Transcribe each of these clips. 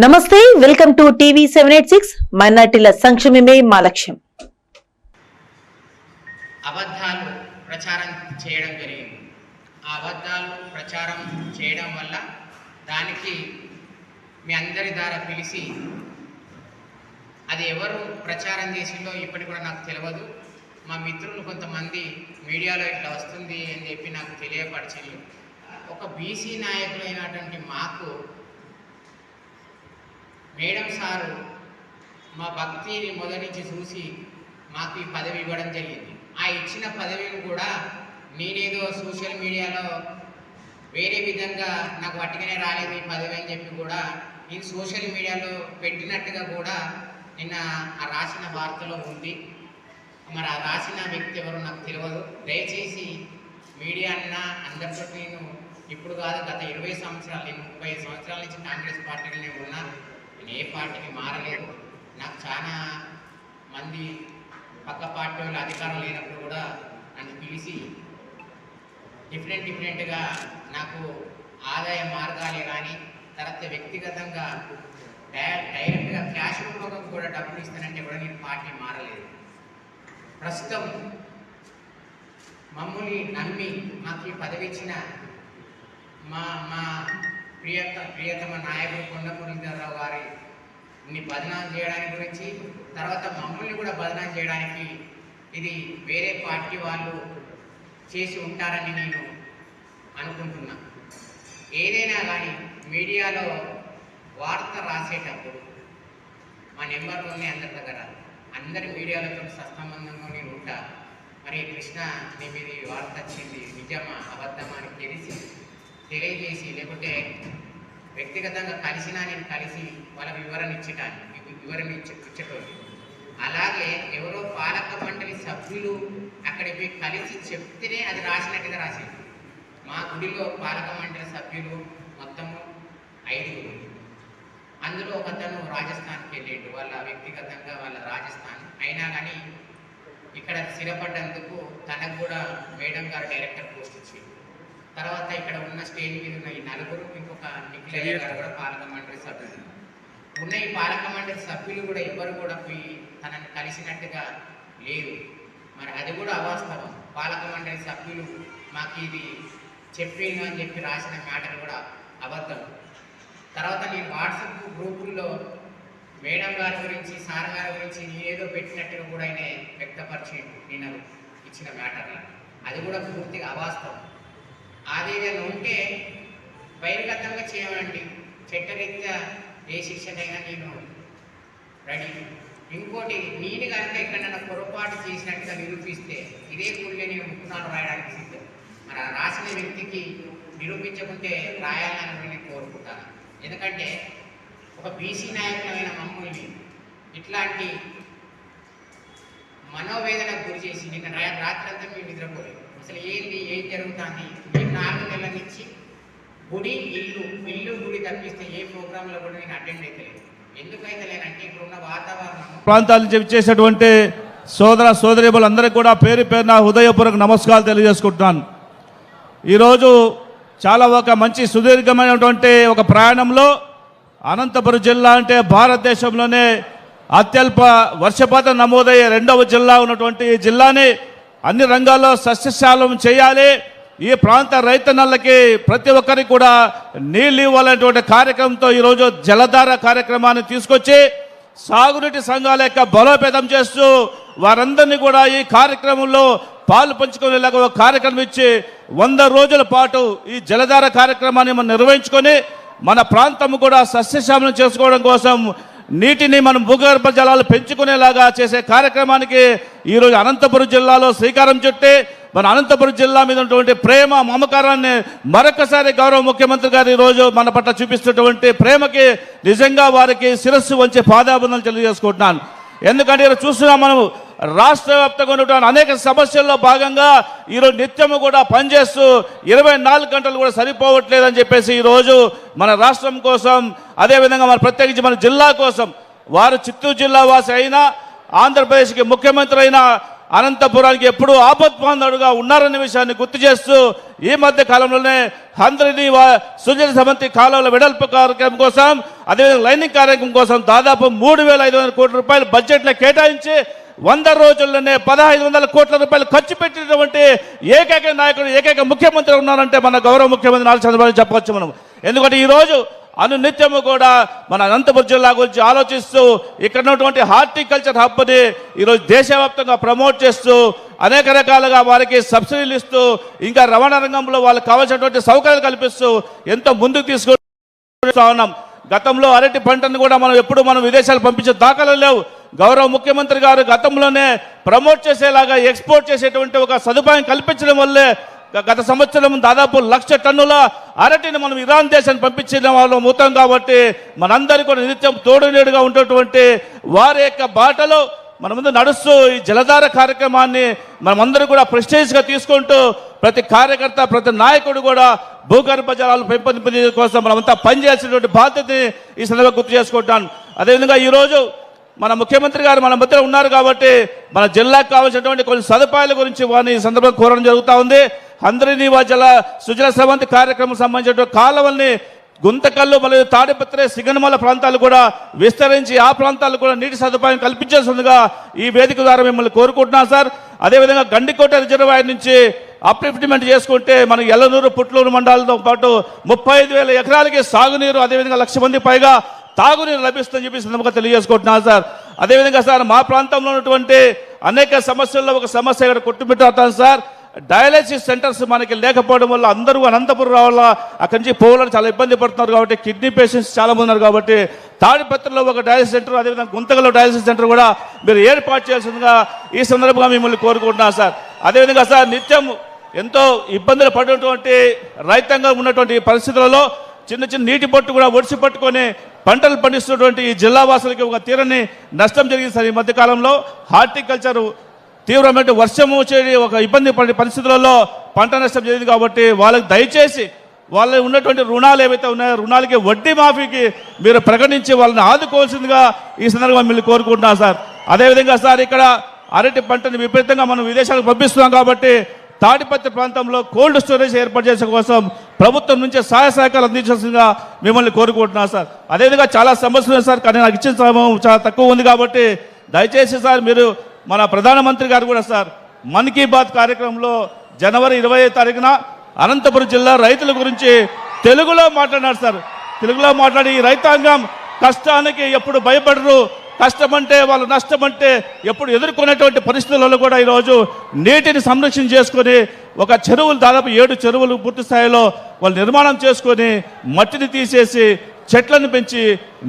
నమస్తే, welcome to TV 786. మైనార్టీల సంక్షేమమే మా లక్ష్యం. అబద్ధాలు ప్రచారం చేయడం జరిగింది. ఆ అబద్ధాలు ప్రచారం చేయడం వల్ల దానికి మీ అందరి ద్వారా పిలిచి అది ఎవరు ప్రచారం చేసిందో ఇప్పటికి కూడా నాకు తెలియదు. మా మిత్రులు కొంతమంది మీడియాలో ఇట్లా వస్తుంది అని చెప్పి నాకు తెలియపరిచింది. ఒక బీసీ నాయకులైనటువంటి మాకు మేడం సారు మా భక్తిని మొదటి నుంచి చూసి మాకు ఈ పదవి ఇవ్వడం జరిగింది. ఆ ఇచ్చిన పదవిని కూడా నేనేదో సోషల్ మీడియాలో వేరే విధంగా నాకు వట్టిగానే రాలేదు ఈ పదవి అని చెప్పి కూడా నేను సోషల్ మీడియాలో పెట్టినట్టుగా కూడా నిన్న ఆ రాసిన వార్తలో ఉంది. మరి ఆ రాసిన వ్యక్తి ఎవరో నాకు తెలియదు. దయచేసి మీడియా అన్న అందరితో నేను ఇప్పుడు కాదు, గత 20 సంవత్సరాలు, నేను 30 సంవత్సరాల నుంచి కాంగ్రెస్ పార్టీలోనే ఉన్నా. నేను ఏ పార్టీకి మారలేదు. నాకు చాలా మంది పక్క పార్టీ వాళ్ళు అధికారం లేనప్పుడు కూడా నన్ను పిలిచి డిఫరెంట్గా నాకు ఆదాయ మార్గాలే కానీ తర్వాత వ్యక్తిగతంగా డైరెక్ట్గా క్యాష్ రూపంగా కూడా డబ్బులు ఇస్తానంటే కూడా నేను పార్టీ మారలేదు. ప్రస్తుతం మమ్మల్ని నమ్మి మాకు ఈ పదవి ఇచ్చిన మా ప్రియతమ నాయకుడు కొండపూడి ఇంద్రరావు గారిని బదనాం చేయడానికి గురించి, తర్వాత మమ్మల్ని కూడా బదనాం చేయడానికి ఇది వేరే పార్టీ వాళ్ళు చేసి ఉంటారని నేను అనుకుంటున్నా. ఏదైనా కానీ మీడియాలో వార్త రాసేటప్పుడు మా నెంబర్లు ఉన్నాయి అందరి దగ్గర, అందరి మీడియాలతో సత్సంబంధంగా నేను ఉంటా. మరి కృష్ణ నీ మీద వార్త వచ్చింది, నిజమా అబద్ధమా అని తెలియజేసి, లేకుంటే వ్యక్తిగతంగా కలిసినా నేను కలిసి వాళ్ళ వివరణ ఇచ్చేటోళ్ళు. అలాగే ఎవరో పాలక మండలి సభ్యులు అక్కడికి పోయి కలిసి చెప్తేనే అది రాసినట్టుగా రాసింది. మా గుడిలో పాలక మండలి సభ్యులు మొత్తము 5. అందులో ఒకతను రాజస్థాన్కి వెళ్ళేటు, వాళ్ళ వ్యక్తిగతంగా వాళ్ళ రాజస్థాన్ అయినా కానీ ఇక్కడ స్థిరపడ్డందుకు తనకు కూడా మేడం గారు డైరెక్టర్ పోస్ట్ ఇచ్చింది. తర్వాత ఇక్కడ ఉన్న స్టేజ్ మీద ఉన్న ఈ 4, ఇంకొక నిఖిలయ్య గారు కూడా పాలక మండలి సభ్యులు ఉన్న ఈ పాలక మండలి సభ్యులు కూడా ఎవరు కూడా పోయి తనని కలిసినట్టుగా లేదు. మరి అది కూడా అవాస్తవం. పాలక మండలి సభ్యులు మాకు ఇది చెప్పింది అని చెప్పి రాసిన మ్యాటర్ కూడా అబద్ధం. తర్వాత నేను వాట్సాప్ గ్రూపుల్లో మేడం గారి గురించి, సార్ గారి గురించి నేనేదో పెట్టినట్టుగా కూడా ఆయన వ్యక్తపరిచి నేను ఇచ్చిన మ్యాటర్లో అది కూడా పూర్తిగా అవాస్తవం. అదేదైనా ఉంటే బహిర్గతంగా చేయమండి, చట్టరీత్యా ఏ శిక్షనైనా నేను రెడీ. ఇంకోటి, నేను కనుక ఎక్కడైనా పొరపాటు చేసినట్టుగా నిరూపిస్తే ఇదే కూలిగా నేను ముక్కునాలు రాయడానికి సిద్ధం. మరి ఆ రాసిన వ్యక్తికి నిరూపించకుంటే రాయాలని నేను కోరుకుంటాను. ఎందుకంటే ఒక బీసీ నాయకులైన మమ్మల్ని ఇట్లాంటి మనోవేదనకు గురి చేసి నిన్న రాత్రంతా మేము నిద్రపోలేదు. అసలు ఏం జరుగుతుంది? మేము 4 నెలల నుంచి గుడి ఇల్లు గుడి తప్పిస్తే ఏ ప్రోగ్రాంలో కూడా నేను అటెండ్ అవుతలేదు. ఎందుకైతే లేనంటే ఇప్పుడున్న వాతావరణం ప్రాంతాలు చేసేటువంటి సోదర సోదరీమణులందరికీ కూడా పేరు పేరున హృదయపూర్వక నమస్కారాలు తెలియజేసుకుంటున్నాను. ఈరోజు చాలా ఒక మంచి సుదీర్ఘమైనటువంటి ఒక ప్రయాణంలో అనంతపురం జిల్లా అంటే భారతదేశంలోనే అత్యల్ప వర్షపాతం నమోదయ్యే 2వ జిల్లా ఉన్నటువంటి ఈ జిల్లాని అన్ని రంగాల్లో సస్యశాలం చేయాలి. ఈ ప్రాంత రైతన్నలకి ప్రతి ఒక్కరికి కూడా నీళ్ళు ఇవ్వాలనేటువంటి కార్యక్రమంతో ఈరోజు జలధార కార్యక్రమాన్ని తీసుకొచ్చి సాగునీటి సంఘాల యొక్క బలోపేతం చేస్తూ వారందరినీ కూడా ఈ కార్యక్రమంలో పాలు పంచుకునేలాగా ఒక కార్యక్రమం ఇచ్చి 100 రోజుల పాటు ఈ జలధార కార్యక్రమాన్ని మనం నిర్వహించుకొని మన ప్రాంతం కూడా సస్యశ్యామలం చేసుకోవడం కోసం నీటిని మనం భూగర్భ జలాలు పెంచుకునేలాగా చేసే కార్యక్రమానికి ఈరోజు అనంతపురం జిల్లాలో శ్రీకారం చుట్టి మన అనంతపురం జిల్లా మీద ఉన్నటువంటి ప్రేమ మమకారాన్ని మరొకసారి గౌరవ ముఖ్యమంత్రి గారు ఈరోజు మన పట్ల చూపిస్తున్నటువంటి ప్రేమకి నిజంగా వారికి శిరస్సు వంచి పాదాబంధనలు తెలియజేసుకుంటున్నాను. ఎందుకంటే ఈరోజు చూస్తున్నాం, మనం రాష్ట్ర వ్యాప్తంగా ఉన్నటువంటి అనేక సమస్యల్లో భాగంగా ఈరోజు నిత్యము కూడా పనిచేస్తూ 24 గంటలు కూడా సరిపోవట్లేదని చెప్పేసి ఈరోజు మన రాష్ట్రం కోసం, అదేవిధంగా మన ప్రత్యేకించి మన జిల్లా కోసం వారు చిత్తూరు జిల్లా వాసి అయినా, ఆంధ్రప్రదేశ్కి ముఖ్యమంత్రి అయినా అనంతపురానికి ఎప్పుడూ ఆపత్బాంధవుడుగా ఉన్నారనే విషయాన్ని గుర్తు చేస్తూ ఈ మధ్య కాలంలోనే అందరినీ సుజల సమంతి కాలువల వెడల్పు కార్యక్రమం కోసం, అదేవిధంగా లైనింగ్ కార్యక్రమం కోసం దాదాపు 3,500 కోట్ల రూపాయలు బడ్జెట్లో కేటాయించి 100 రోజుల్లోనే 1,500 కోట్ల రూపాయలు ఖర్చు పెట్టినటువంటి ఏకైక నాయకుడు, ఏకైక ముఖ్యమంత్రి ఉన్నారంటే మన గౌరవ ముఖ్యమంత్రి నారా చంద్రబాబు చెప్పవచ్చు మనం. ఎందుకంటే ఈరోజు అనునిత్యము కూడా మన అనంతపురం జిల్లా గురించి ఆలోచిస్తూ ఇక్కడ ఉన్నటువంటి హార్టికల్చర్ హబ్ని ఈరోజు దేశవ్యాప్తంగా ప్రమోట్ చేస్తూ అనేక రకాలుగా వారికి సబ్సిడీలు ఇస్తూ ఇంకా రవాణా రంగంలో వాళ్ళకి కావాల్సినటువంటి సౌకర్యాలు కల్పిస్తూ ఎంతో ముందుకు తీసుకుంటూ ఉన్నాం. గతంలో అరటి పంటను కూడా మనం విదేశాలు పంపించే దాఖలు లేవు. గౌరవ ముఖ్యమంత్రి గారు గతంలోనే ప్రమోట్ చేసేలాగా ఎక్స్పోర్ట్ చేసేటువంటి ఒక సదుపాయం కల్పించడం వల్లే గత సంవత్సరం దాదాపు 1,00,000 టన్నుల అరటిని మనం ఇరాన్ దేశాన్ని పంపించిన వాళ్ళం అవుతాం. కాబట్టి మనందరికీ కూడా నిత్యం తోడునేడుగా ఉన్నటువంటి వారి యొక్క బాటలో మన ముందు నడుస్తూ ఈ జలధార కార్యక్రమాన్ని మనమందరూ కూడా ప్రెస్టేజ్గా తీసుకుంటూ ప్రతి కార్యకర్త, ప్రతి నాయకుడు కూడా భూగర్భ జలాలు పెంపొందించే కోసం మనమంతా పనిచేయాల్సినటువంటి బాధ్యతని ఈ సందర్భంగా గుర్తు చేసుకుంటాను. అదేవిధంగా ఈరోజు మన ముఖ్యమంత్రి గారు మన మధ్య ఉన్నారు కాబట్టి మన జిల్లాకు కావాల్సినటువంటి కొన్ని సదుపాయాల గురించి వారిని ఈ సందర్భంగా కోరడం జరుగుతూ ఉంది. అందరినీ సుజల స్రవంతి కార్యక్రమం సంబంధించిన కాలువల్ని గుంతకల్లు మరియు తాడిపత్రి, సిగనమల ప్రాంతాలు కూడా విస్తరించి ఆ ప్రాంతాలు కూడా నీటి సదుపాయం కల్పించాల్సిందిగా ఈ వేదిక ద్వారా మిమ్మల్ని కోరుకుంటున్నాను సార్. అదేవిధంగా గండికోట రిజర్వాయర్ నుంచి అప్లిఫ్ట్మెంట్ చేసుకుంటే మన ఎల్లనూరు, పుట్లూరు మండలాలతో పాటు 35,000 ఎకరాలకి సాగునీరు, అదేవిధంగా 1,00,000 మంది పైగా తాగునీరు లభిస్తుందని చెప్పి సందర్భంగా తెలియజేసుకుంటున్నాను సార్. అదేవిధంగా సార్ మా ప్రాంతంలో ఉన్నటువంటి అనేక సమస్యల్లో ఒక సమస్య ఇక్కడ కొట్టుమిట్టాను సార్. డయాలసిస్ సెంటర్స్ మనకి లేకపోవడం వల్ల అందరూ అనంతపురం రావాలా, అక్కడి నుంచి పోవాలని చాలా ఇబ్బంది పడుతున్నారు. కాబట్టి కిడ్నీ పేషెంట్స్ చాలా మంది ఉన్నారు. కాబట్టి తాడిపత్రిలో ఒక డయాలసిస్ సెంటర్, అదేవిధంగా గుంతకల్లో డయాలసిస్ సెంటర్ కూడా మీరు ఏర్పాటు చేయాల్సిందిగా ఈ సందర్భంగా మిమ్మల్ని కోరుకుంటున్నాను సార్. అదేవిధంగా సార్ నిత్యం ఎంతో ఇబ్బందులు పడినటువంటి రైతాంగం ఉన్నటువంటి పరిస్థితులలో చిన్న చిన్న నీటి బొట్టు కూడా ఒడిసి పట్టుకొని పంటలు పండిస్తున్నటువంటి ఈ జిల్లా వాసులకి ఒక తీరని నష్టం జరిగింది సార్. ఈ మధ్యకాలంలో హార్టికల్చర్ తీవ్రమైన వర్షం వచ్చేది ఒక ఇబ్బంది పడే పరిస్థితులలో పంట నష్టం జరిగింది. కాబట్టి వాళ్ళకి దయచేసి వాళ్ళ ఉన్నటువంటి రుణాలు ఏవైతే ఉన్నాయో రుణాలకి వడ్డీ మాఫీకి మీరు ప్రకటించి వాళ్ళని ఆదుకోవాల్సిందిగా ఈ సందర్భంగా మిమ్మల్ని కోరుకుంటున్నాను సార్. అదేవిధంగా సార్ ఇక్కడ అరటి పంటని విపరీతంగా మనం విదేశాలకు పంపిస్తున్నాం. కాబట్టి తాడిపత్రి ప్రాంతంలో కోల్డ్ స్టోరేజ్ ఏర్పాటు చేసే కోసం ప్రభుత్వం నుంచి సహాయ సహకారాలు అందించాల్సిందిగా మిమ్మల్ని కోరుకుంటున్నాను సార్. అదేవిధంగా చాలా సమస్యలు ఉన్నాయి సార్, కానీ నాకు ఇచ్చిన సమయం చాలా తక్కువ ఉంది. కాబట్టి దయచేసి సార్ మీరు మన ప్రధానమంత్రి గారు కూడా సార్ మన్ కీ బాత్ కార్యక్రమంలో జనవరి 20వ తారీఖున అనంతపురం జిల్లా రైతుల గురించి తెలుగులో మాట్లాడినారు సార్. తెలుగులో మాట్లాడి ఈ రైతాంగం కష్టానికి ఎప్పుడు భయపడరు, కష్టమంటే వాళ్ళు నష్టమంటే ఎప్పుడు ఎదుర్కొనేటువంటి పరిస్థితులలో కూడా ఈరోజు నీటిని సంరక్షణ చేసుకొని ఒక చెరువులు దాదాపు 7 చెరువులు పూర్తి స్థాయిలో వాళ్ళు నిర్మాణం చేసుకొని మట్టిని తీసేసి చెట్లను పెంచి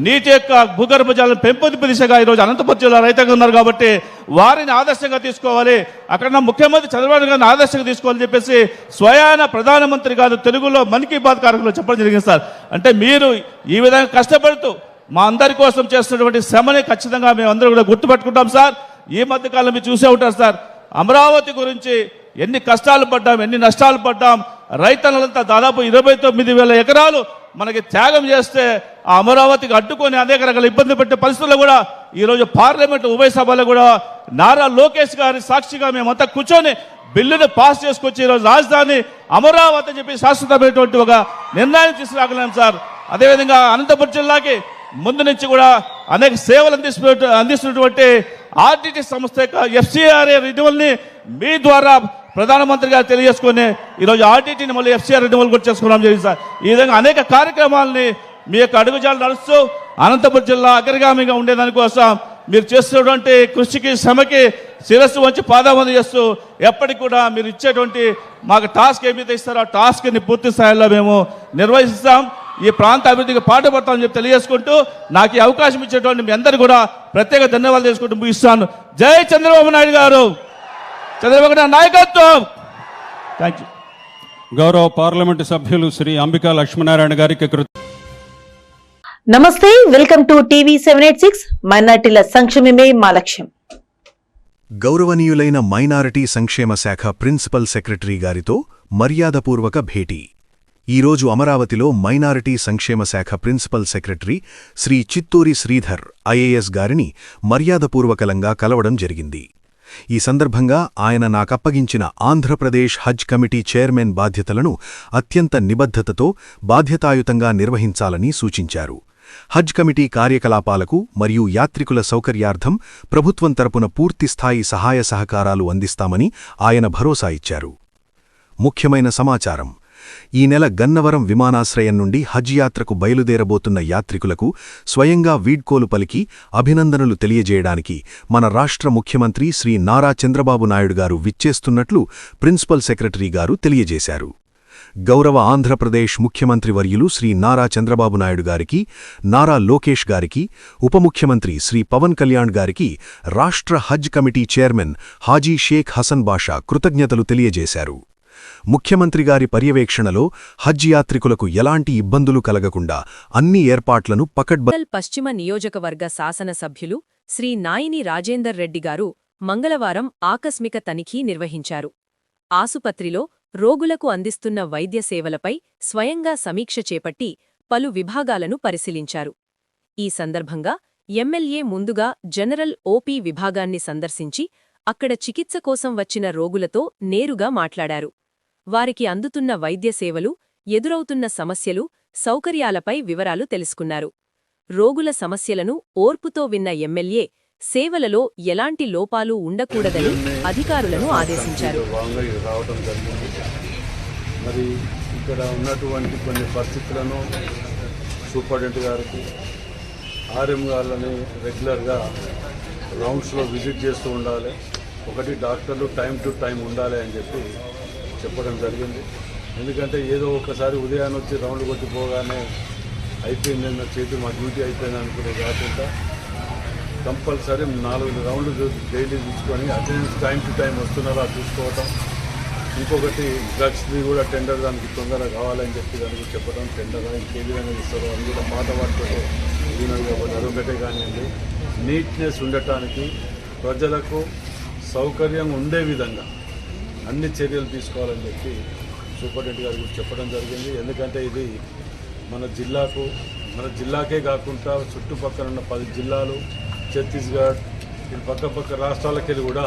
నీటి యొక్క భూగర్భ జలాలను పెంపొందింపు దిశగా ఈరోజు అనంతపురం జిల్లా రైతాంగం ఉన్నారు. కాబట్టి వారిని ఆదర్శంగా తీసుకోవాలి, అక్కడ ముఖ్యమంత్రి చంద్రబాబు గారిని ఆదర్శంగా తీసుకోవాలని చెప్పేసి స్వయాన ప్రధానమంత్రి గారు తెలుగులో మన్ కీ బాత్ కార్యక్రమంలో చెప్పడం జరిగింది సార్. అంటే మీరు ఈ విధంగా కష్టపడుతూ మా అందరి కోసం చేస్తున్నటువంటి శ్రమని ఖచ్చితంగా మేము అందరూ కూడా గుర్తుపెట్టుకుంటాం సార్. ఈ మధ్యకాలం మీరు చూసే ఉంటారు సార్, అమరావతి గురించి ఎన్ని కష్టాలు పడ్డాం, ఎన్ని నష్టాలు పడ్డాం. రైతులంతా దాదాపు 29,000 ఎకరాలు మనకి త్యాగం చేస్తే ఆ అమరావతికి అడ్డుకొని అనేక రకాల ఇబ్బంది పెట్టే పరిస్థితుల్లో కూడా ఈరోజు పార్లమెంట్ ఉభయ సభలో కూడా నారా లోకేష్ గారి సాక్షిగా మేమంతా కూర్చొని బిల్లును పాస్ చేసుకొచ్చి ఈరోజు రాజధాని అమరావతి అని చెప్పి శాశ్వతమైనటువంటి ఒక నిర్ణయం తీసుకురాగలం సార్. అదేవిధంగా అనంతపురం జిల్లాకి ముందు నుంచి కూడా అనేక సేవలు అందిస్తున్నటువంటి ఆర్టీటీ సంస్థ యొక్క FCRA రెన్యువల్ని మీ ద్వారా ప్రధానమంత్రి గారు తెలియజేసుకొని ఈరోజు ఆర్టీటీని మళ్ళీ FCRA రెన్యువల్ కూడా చేసుకోవడం జరిగింది సార్. ఈ విధంగా అనేక కార్యక్రమాలని మీ యొక్క అడుగుజాలు నడుస్తూ అనంతపురం జిల్లా అగ్రగామిగా ఉండేదానికోసం మీరు చేస్తున్నటువంటి కృషికి శ్రమకి శిరస్సు వంచి పాదాబంధన చేస్తూ ఎప్పటికి కూడా మీరు ఇచ్చేటువంటి మాకు టాస్క్ ఏమైతే ఇస్తారో ఆ టాస్క్ని పూర్తి స్థాయిలో మేము నిర్వహిస్తాం. ఈ ప్రాంత అభివృద్ధికి పాటుపడతామని చెప్పి తెలియజేసుకుంటూ నాకు ఈ అవకాశం ఇచ్చేటువంటి మీ అందరూ కూడా ప్రత్యేక ధన్యవాదాలు చేసుకుంటూ ముగిస్తాను. జై చంద్రబాబు నాయుడు గారు, చంద్రబాబు నాయుడు నాయకత్వం. Thank you. గౌరవ పార్లమెంటు సభ్యులు శ్రీ అంబికా లక్ష్మీనారాయణ గారికి నమస్తే, వెల్కమ్ టు టీవీ 786. మైనార్టీల సంక్షేమమే మా లక్ష్యం. గౌరవనీయులైన మైనారిటీ సంక్షేమ శాఖ ప్రిన్సిపల్ సెక్రటరీ గారితో మర్యాదపూర్వక భేటీ. ఈరోజు అమరావతిలో మైనారిటీ సంక్షేమ శాఖ principal secretary Shri Chitturi Sridhar IAS గారిని మర్యాదపూర్వకంగా కలవడం జరిగింది. ఈ సందర్భంగా ఆయన నాకప్పగించిన ఆంధ్రప్రదేశ్ హజ్ కమిటీ చైర్మన్ బాధ్యతలను అత్యంత నిబద్ధతతో బాధ్యతాయుతంగా నిర్వహించాలని సూచించారు. హజ్ కమిటీ కార్యకలాపాలకు మరియు యాత్రికుల సౌకర్యార్థం ప్రభుత్వం తరపున పూర్తిస్థాయి సహాయ సహకారాలు అందిస్తామని ఆయన భరోసా ఇచ్చారు. ముఖ్యమైన సమాచారం: ఈ నెల గన్నవరం విమానాశ్రయం నుండి హజ్ యాత్రకు బయలుదేరబోతున్న యాత్రికులకు స్వయంగా వీడ్కోలు పలికి అభినందనలు తెలియజేయడానికి మన రాష్ట్ర ముఖ్యమంత్రి శ్రీ నారా చంద్రబాబు నాయుడు గారు విచ్చేస్తున్నట్లు ప్రిన్సిపల్ సెక్రటరీ గారు తెలియజేశారు. గౌరవ ఆంధ్రప్రదేశ్ ముఖ్యమంత్రి వర్యులు శ్రీ నారా చంద్రబాబు నాయుడు గారికి, నారా లోకేష్ గారికి, ఉప ముఖ్యమంత్రి శ్రీ పవన్ కళ్యాణ్ గారికి రాష్ట్ర హజ్ కమిటీ చైర్మన్ హాజీ షేక్ హసన్ బాషా కృతజ్ఞతలు తెలియజేశారు. ముఖ్యమంత్రి గారి పర్యవేక్షణలో హజ్ యాత్రికులకు ఎలాంటి ఇబ్బందులు కలగకుండా అన్ని ఏర్పాట్లను పశ్చిమ నియోజకవర్గ శాసనసభ్యులు శ్రీ నాయిని రాజేందర్ రెడ్డి గారు మంగళవారం ఆకస్మిక తనిఖీ నిర్వహించారు. ఆసుపత్రిలో రోగులకు అందిస్తున్న వైద్య సేవలపై స్వయంగా సమీక్ష చేపట్టి పలు విభాగాలను పరిశీలించారు. ఈ సందర్భంగా ఎమ్మెల్యే ముందుగా జనరల్ ఓపీ విభాగాన్ని సందర్శించి అక్కడ చికిత్స కోసం వచ్చిన రోగులతో నేరుగా మాట్లాడారు. వారికి అందుతున్న వైద్య సేవలు, ఎదురవుతున్న సమస్యలు, సౌకర్యాలపై వివరాలు తెలుసుకున్నారు. రోగుల సమస్యలను ఓర్పుతో విన్న ఎమ్మెల్యే సేవలలో ఎలాంటి లోపాలు ఉండకూడదని అధికారులను ఆదేశించారు. మరి ఇక్కడ ఉన్నటువంటి కొన్ని పరిస్థితులను సూపరింటెండెంట్ గారికి, ఆర్ఎం గారిని రెగ్యులర్గా రౌండ్స్లో విజిట్ చేస్తూ ఉండాలి. ఒకటి డాక్టర్లు టైం టు టైం ఉండాలి అని చెప్పి చెప్పడం జరిగింది. ఎందుకంటే ఏదో ఒకసారి ఉదయాన్నే వచ్చి రౌండ్లు కొట్టిపోగానే అయిపోయిందన్న చేతి మా డ్యూటీ అయిపోయింది అనుకునే కాకుండా కంపల్సరీ 4 రౌండ్లు డైలీ తీసుకొని అటెండెన్స్ టైం టు టైం వస్తున్నారా చూసుకోవటం. ఇంకొకటి డ్రగ్స్ది కూడా టెండర్ దానికి తొందరగా కావాలని చెప్పి దానికి చెప్పడం, టెండర్ ఇంకే విధంగా ఇస్తారో అని కూడా మాట వాటితో అదొకటే కానివ్వండి. నీట్నెస్ ఉండటానికి ప్రజలకు సౌకర్యం ఉండే విధంగా అన్ని చర్యలు తీసుకోవాలని చెప్పి సూపరింటెండెంట్ గారు కూడా చెప్పడం జరిగింది. ఎందుకంటే ఇది మన జిల్లాకే కాకుండా చుట్టుపక్కల ఉన్న 10 జిల్లాలు, ఛత్తీస్గఢ్, ఇది పక్క రాష్ట్రాలకెళ్ళి కూడా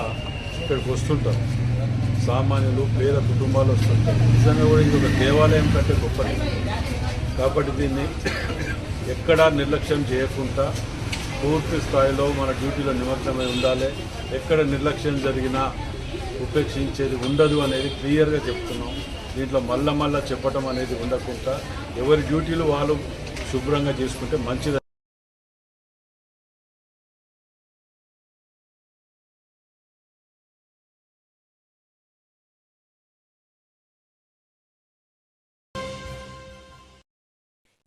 ఇక్కడికి వస్తుంటారు. సామాన్యులు, పేద కుటుంబాలు వస్తుంటారు. నిజంగా కూడా ఇది ఒక దేవాలయం కంటే గొప్పది. కాబట్టి దీన్ని ఎక్కడా నిర్లక్ష్యం చేయకుండా పూర్తి స్థాయిలో మన డ్యూటీలో నిమగ్నమై ఉండాలి. ఎక్కడ నిర్లక్ష్యం జరిగినా ఉపేక్షించేది ఉండదు అనేది క్లియర్గా చెప్తున్నాం. దీంట్లో మళ్ళా చెప్పటం అనేది ఉండకుండా ఎవరి డ్యూటీలు వాళ్ళు శుభ్రంగా చేసుకుంటే మంచిది.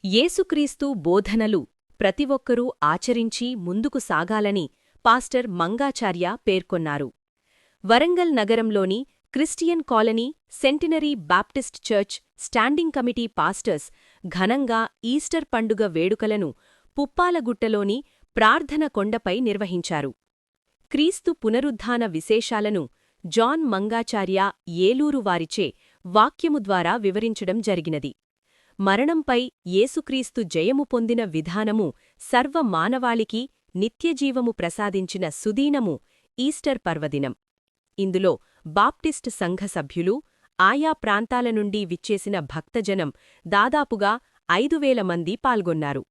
యేసుక్రీస్తు బోధనలు ప్రతి ఒక్కరూ ఆచరించి ముందుకు సాగాలని పాస్టర్ మంగాచార్య పేర్కొన్నారు. వరంగల్ నగరంలోని Christian colony centenary Baptist church standing committee pastors ఘనంగా ఈస్టర్ పండుగ వేడుకలను పుప్పాలగుట్టలోని ప్రార్థన కొండపై నిర్వహించారు. క్రీస్తు పునరుద్ధాన విశేషాలను జాన్ మంగాచార్య ఏలూరు వారిచే వాక్యము ద్వారా వివరించడం జరిగినది. మరణంపై యేసుక్రీస్తు జయము పొందిన విధానము సర్వ మానవాళికి నిత్యజీవము ప్రసాదించిన సుదీనము ఈస్టర్ పర్వదినం. ఇందులో బాప్టిస్ట్ సంఘ సభ్యులు, ఆయా ప్రాంతాల నుండి విచ్చేసిన భక్తజనం దాదాపుగా 5,000 మంది పాల్గొన్నారు.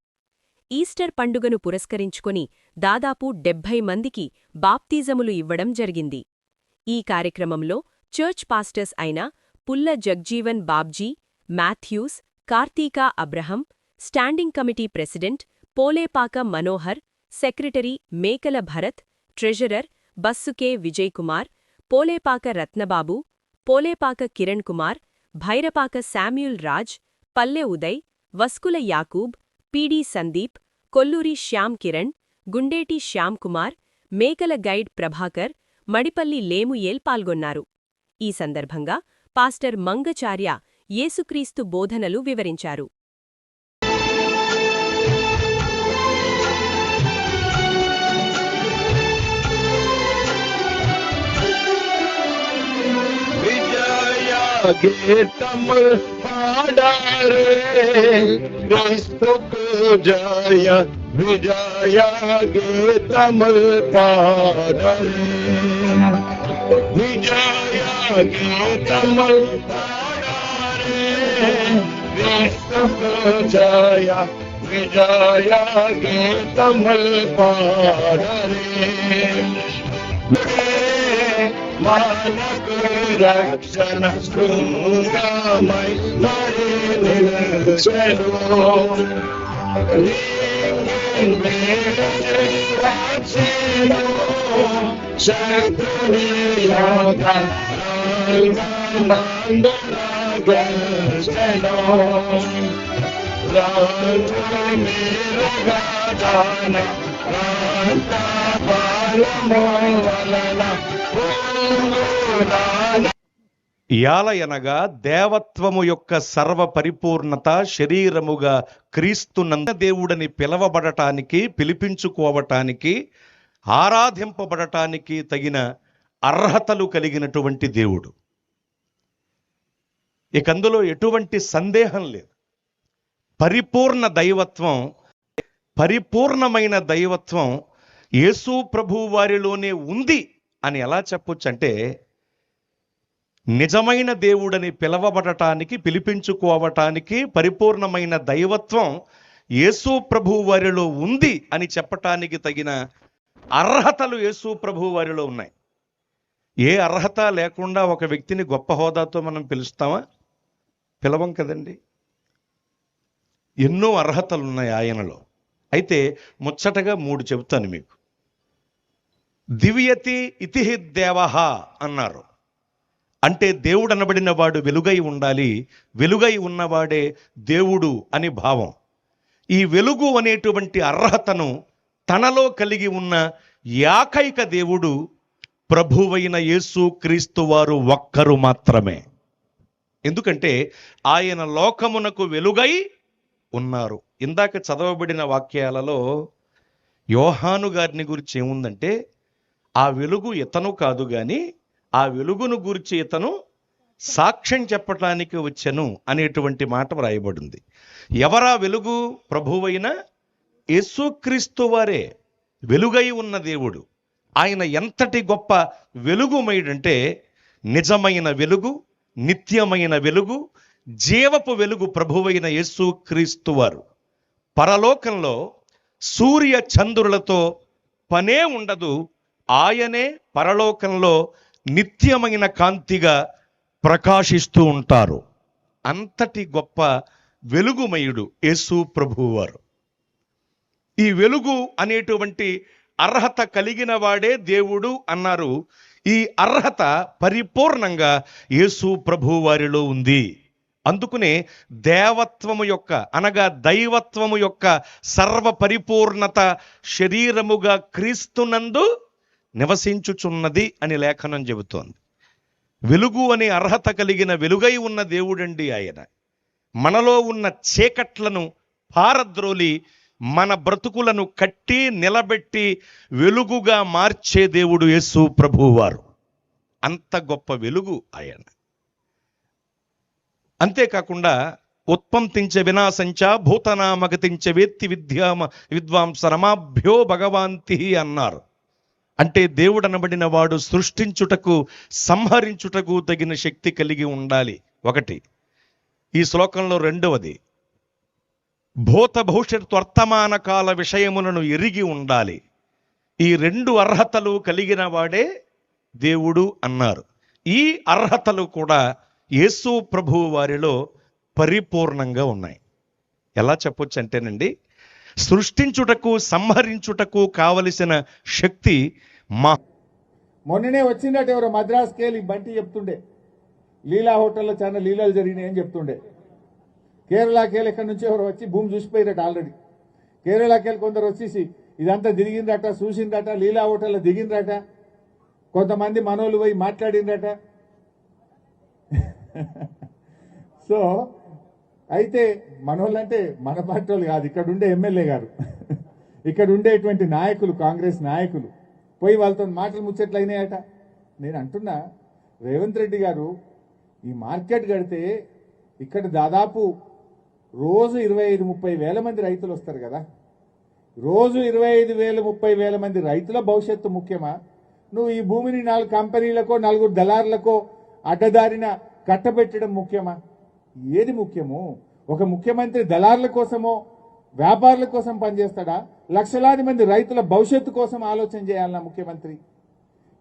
ఈస్టర్ పండుగను పురస్కరించుకొని దాదాపు 70 మందికి బాప్తిజములు ఇవ్వడం జరిగింది. ఈ కార్యక్రమంలో చర్చ్ పాస్టర్స్ అయిన Pulla Jagjivan Babji, Mathews, Karthika Abraham, standing committee president Polepaka Manohar, secretary Mekala Bharath, treasurer బస్సుకే Vijay Kumar, Polepaka Ratnababu, Polepaka Kiran Kumar, Bhairapaka Samuel Raj, Palle Uday, Vaskula Yakub, PD Sandeep, Kolluri Shyam Kiran, Gundeti Shyam Kumar, Mekala guide Prabhakar, Madipalli లేముయేల్ పాల్గొన్నారు. ఈ సందర్భంగా పాస్టర్ మంగచార్య యేసుక్రీస్తు బోధనలు వివరించారు. గీతం పాడారే క్రీస్తుకు జయ విజయ గీతముల్ పాడరే విజయ గీతముల్ పాడరే విశ్వ జయ విజయ గీతముల్ పాడరే మానకు రక్షణ శృంగమై మరి నిల్చెను శక్తుని యోగ యాలయనగా దేవత్వము యొక్క సర్వ పరిపూర్ణత శరీరముగా క్రీస్తునంద దేవుడని పిలవబడటానికి పిలిపించుకోవటానికి ఆరాధింపబడటానికి తగిన అర్హతలు కలిగినటువంటి దేవుడు. ఇక అందులో ఎటువంటి సందేహం లేదు. పరిపూర్ణ దైవత్వం, పరిపూర్ణమైన దైవత్వం యేసు ప్రభువు వారిలోనే ఉంది అని ఎలా చెప్పొచ్చు అంటే, నిజమైన దేవుడని పిలవబడటానికి పిలిపించుకోవటానికి పరిపూర్ణమైన దైవత్వం యేసు ప్రభువు వారిలో ఉంది అని చెప్పటానికి తగిన అర్హతలు యేసు ప్రభువు వారిలో ఉన్నాయి. ఏ అర్హత లేకుండా ఒక వ్యక్తిని గొప్ప హోదాతో మనం పిలుస్తామా? పిలవం కదండి. ఎన్నో అర్హతలు ఉన్నాయి ఆయనలో. అయితే ముచ్చటగా 3 చెబుతాను మీకు. దివ్యతి ఇతిహి దేవః అన్నారు. అంటే దేవుడు అనబడిన వాడు వెలుగై ఉండాలి, వెలుగై ఉన్నవాడే దేవుడు అని భావం. ఈ వెలుగు అనేటువంటి అర్హతను తనలో కలిగి ఉన్న ఏకైక దేవుడు ప్రభువైన యేసు క్రీస్తు వారు ఒక్కరు మాత్రమే. ఎందుకంటే ఆయన లోకమునకు వెలుగై ఉన్నారు. ఇందాక చదవబడిన వాక్యాలలో యోహాను గారిని గురించి ఏముందంటే, ఆ వెలుగు ఇతను కాదు కానీ ఆ వెలుగును గురించి ఇతను సాక్ష్యం చెప్పటానికి వచ్చెను అనేటువంటి మాట వ్రాయబడింది. ఎవరా వెలుగు? ప్రభువైన యేసుక్రీస్తు వారే వెలుగై ఉన్న దేవుడు. ఆయన ఎంతటి గొప్ప వెలుగుమయుడంటే, నిజమైన వెలుగు, నిత్యమైన వెలుగు, జీవపు వెలుగు ప్రభువైన యేసుక్రీస్తు వారు. పరలోకంలో సూర్య చంద్రులతో పనే ఉండదు. ఆయనే పరలోకంలో నిత్యమైన కాంతిగా ప్రకాశిస్తూ ఉంటారు. అంతటి గొప్ప వెలుగుమయుడు యేసు ప్రభువారు. ఈ వెలుగు అనేటువంటి అర్హత కలిగిన వాడే దేవుడు అన్నారు. ఈ అర్హత పరిపూర్ణంగా యేసు ప్రభువు వారిలో ఉంది. అందుకునే దేవత్వము యొక్క అనగా దైవత్వము యొక్క సర్వ పరిపూర్ణత శరీరముగా క్రీస్తునందు నివసించుచున్నది అని లేఖనం చెబుతోంది. వెలుగు అనే అర్హత కలిగిన వెలుగై ఉన్న దేవుడండి ఆయన. మనలో ఉన్న చీకట్లను పారద్రోలి మన బ్రతుకులను కట్టి నిలబెట్టి వెలుగుగా మార్చే దేవుడు యేసు ప్రభువారు. అంత గొప్ప వెలుగు ఆయన. అంతేకాకుండా ఉత్పంతించే వినాశంచ భూతనామగతించ వేత్తి విద్వాంసరమాభ్యో భగవాంతి అన్నారు. అంటే దేవుడు అనబడిన వాడు సృష్టించుటకు సంహరించుటకు తగిన శక్తి కలిగి ఉండాలి. ఒకటి. ఈ శ్లోకంలో రెండవది, భూత భవిష్యత్ వర్తమాన కాల విషయములను ఎరిగి ఉండాలి. ఈ 2 అర్హతలు కలిగిన వాడే దేవుడు అన్నారు. ఈ అర్హతలు కూడా యేసు ప్రభువు వారిలో పరిపూర్ణంగా ఉన్నాయి. ఎలా చెప్పొచ్చు అంటేనండి, సృష్టించుటకు సంహరించుటకు కావలసిన శక్తి మొన్ననే వచ్చిందట ఎవరో మద్రాస్కి వెళ్ళి బంటి చెప్తుండే, లీలా హోటల్లో చాలా లీలాలు జరిగినాయి అని చెప్తుండే. కేరళకి వెళ్ళి ఎక్కడి నుంచి ఎవరు వచ్చి భూమి చూసిపోయారట. ఆల్రెడీ కేరళకి వెళ్ళి కొందరు వచ్చేసి ఇదంతా తిరిగిందట, చూసిందట, లీలా హోటల్లో దిగిందట. కొంతమంది మనోళ్ళు పోయి మాట్లాడిందట. సో అయితే మనోళ్ళంటే మన పార్టీ వాళ్ళు కాదు, ఇక్కడ ఉండే ఎమ్మెల్యే గారు, ఇక్కడ ఉండేటువంటి నాయకులు, కాంగ్రెస్ నాయకులు పోయి వాళ్ళతో మాటలు ముచ్చట్లు అయినాయట. నేను అంటున్నా, రేవంత్ రెడ్డి గారు ఈ మార్కెట్ కడితే ఇక్కడ దాదాపు రోజు 25-30 వేల మంది రైతులు వస్తారు కదా. రోజు 25,000 30,000 మంది రైతుల భవిష్యత్తు ముఖ్యమా? నువ్వు ఈ భూమిని 4 కంపెనీలకో 4 దళారులకో అడ్డదారిన కట్టబెట్టడం ముఖ్యమా? ఏది ముఖ్యము? ఒక ముఖ్యమంత్రి దళారుల కోసమో వ్యాపారుల కోసం పనిచేస్తాడా? లక్షలాది మంది రైతుల భవిష్యత్తు కోసం ఆలోచన చేయాలన్నా ముఖ్యమంత్రి?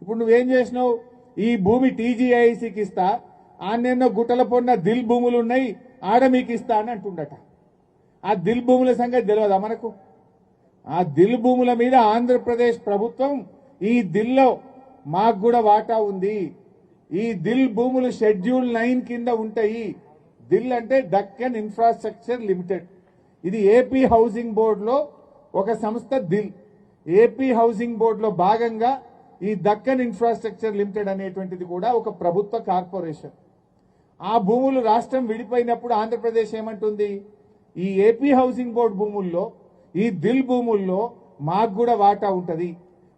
ఇప్పుడు నువ్వేం చేసినావు? ఈ భూమి టీజీఐసీకి ఇస్తా, ఆన్నెన్నో గుట్టల పొన్న దిల్ భూములు ఉన్నాయి, ఆడ మీకు ఇస్తా అని అంటుండట. ఆ దిల్ భూముల సంగతి తెలియదా మనకు? ఆ దిల్ భూముల మీద ఆంధ్రప్రదేశ్ ప్రభుత్వం ఈ దిల్లో మాకు కూడా వాటా ఉంది, ఈ దిల్ భూములు షెడ్యూల్ 9 కింద ఉంటాయి. దిల్ అంటే దక్కన్ ఇన్ఫ్రాస్ట్రక్చర్ లిమిటెడ్. ఇది ఏపీ హౌసింగ్ బోర్డులో ఒక సంస్థ. దిల్ ఏపీ హౌసింగ్ బోర్డులో భాగంగా ఈ దక్కన్ ఇన్ఫ్రాస్ట్రక్చర్ లిమిటెడ్ అనేటువంటిది కూడా ఒక ప్రభుత్వ కార్పొరేషన్. ఆ భూములు రాష్ట్రం విడిపోయినప్పుడు ఆంధ్రప్రదేశ్ ఏమంటుంది? ఈ ఏపీ హౌసింగ్ బోర్డు భూముల్లో, ఈ దిల్ భూముల్లో మాకు కూడా వాటా ఉంటది,